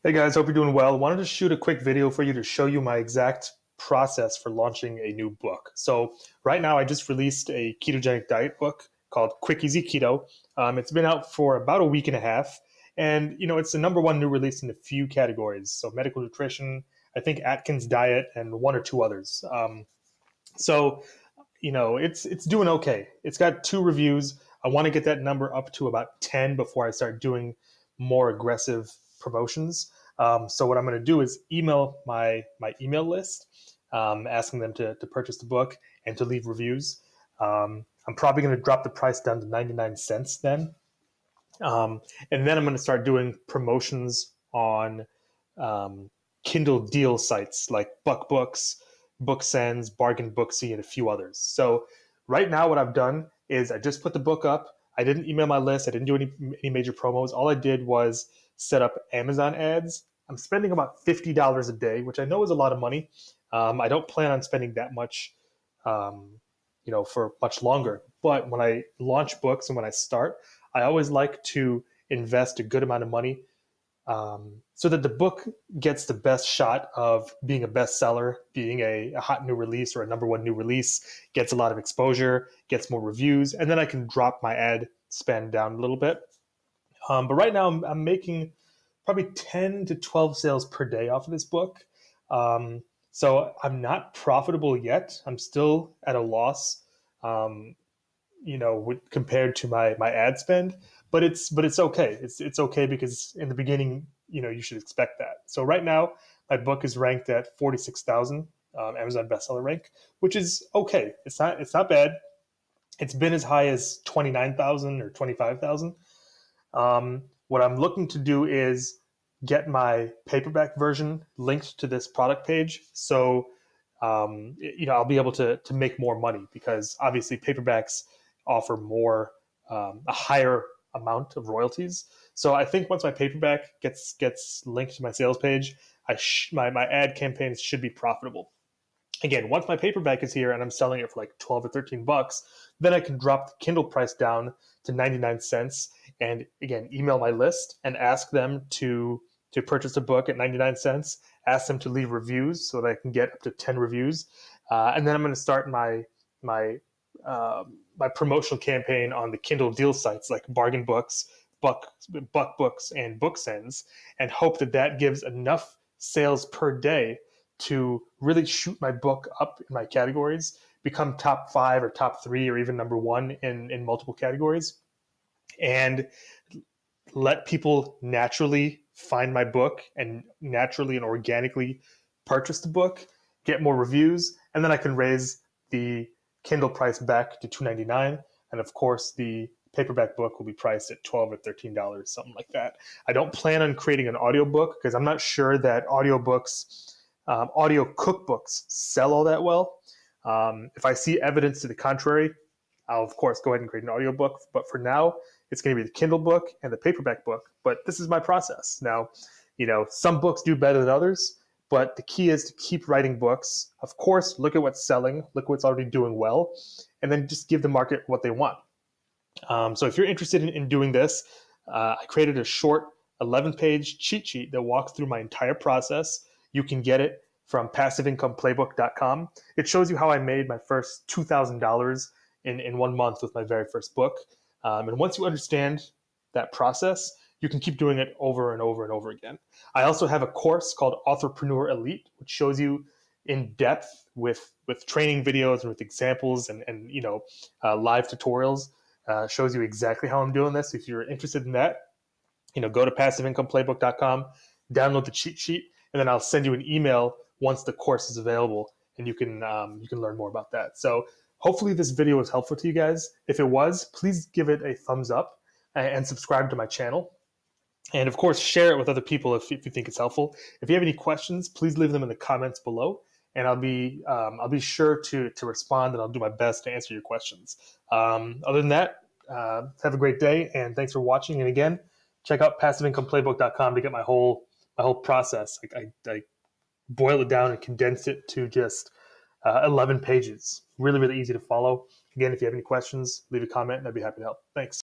Hey guys, hope you're doing well. Wanted to shoot a quick video for you to show you my exact process for launching a new book. So right now I just released a ketogenic diet book called Quick Easy Keto. It's been out for about a week and a half, and it's the number one new release in a few categories. So medical nutrition, I think Atkins diet, and one or two others. It's doing okay. It's got 2 reviews. I want to get that number up to about 10 before I start doing more aggressive promotions. So what I'm going to do is email my email list, asking them to purchase the book and to leave reviews. I'm probably going to drop the price down to 99 cents then. And then I'm going to start doing promotions on Kindle deal sites like BuckBooks, BookSends, Bargain Booksy, and a few others. So right now, what I've done is I just put the book up. I didn't email my list. I didn't do any major promos. All I did was set up Amazon ads. I'm spending about $50 a day, which I know is a lot of money. I don't plan on spending that much, for much longer. But when I launch books and when I start, I always like to invest a good amount of money so that the book gets the best shot of being a bestseller, being a hot new release or a number one new release, gets a lot of exposure, gets more reviews, and then I can drop my ad spend down a little bit. But right now, I'm making probably 10 to 12 sales per day off of this book. So I'm not profitable yet. I'm still at a loss. Compared to my ad spend, but it's okay. It's okay because in the beginning, you should expect that. So right now, my book is ranked at 46,000 Amazon bestseller rank, which is okay. It's not bad. It's been as high as 29,000 or 25,000. What I'm looking to do is get my paperback version linked to this product page, so I'll be able to make more money because obviously paperbacks offer more, a higher amount of royalties. So I think once my paperback gets linked to my sales page, my ad campaigns should be profitable. Again, once my paperback is here and I'm selling it for like 12 or 13 bucks, then I can drop the Kindle price down to 99 cents and again, email my list and ask them to purchase a book at 99 cents, ask them to leave reviews so that I can get up to 10 reviews. And then I'm going to start my promotional campaign on the Kindle deal sites like Bargain Books, Buck Books, and BookSends, and hope that that gives enough sales per day to really shoot my book up in my categories, become top 5 or top 3 or even number 1 in multiple categories, and let people naturally find my book and naturally and organically purchase the book, get more reviews, and then I can raise the Kindle price back to $2.99. And of course, the paperback book will be priced at $12 or $13, something like that. I don't plan on creating an audiobook because I'm not sure that audio cookbooks sell all that well. If I see evidence to the contrary, I'll of course go ahead and create an audiobook. But for now, it's going to be the Kindle book and the paperback book. But this is my process. Now, some books do better than others, but the key is to keep writing books. Of course, look at what's selling, look at what's already doing well, and then just give the market what they want. So if you're interested in doing this, I created a short 11-page cheat sheet that walks through my entire process. You can get it from passiveincomeplaybook.com. It shows you how I made my first $2,000 in 1 month with my very first book. And once you understand that process, you can keep doing it over and over and over again. I also have a course called Authorpreneur Elite, which shows you in depth with training videos and with examples and live tutorials. Shows you exactly how I'm doing this. If you're interested in that, go to passiveincomeplaybook.com, download the cheat sheet, and then I'll send you an email once the course is available, and you can learn more about that. So hopefully this video was helpful to you guys. If it was, please give it a thumbs up and subscribe to my channel. And of course, share it with other people if you think it's helpful. If you have any questions, please leave them in the comments below, and I'll be sure to respond, and I'll do my best to answer your questions. Other than that, have a great day, and thanks for watching. And again, check out passiveincomeplaybook.com to get my whole process. I boil it down and condense it to just 11 pages. Really, really easy to follow. Again, if you have any questions, leave a comment, and I'd be happy to help. Thanks.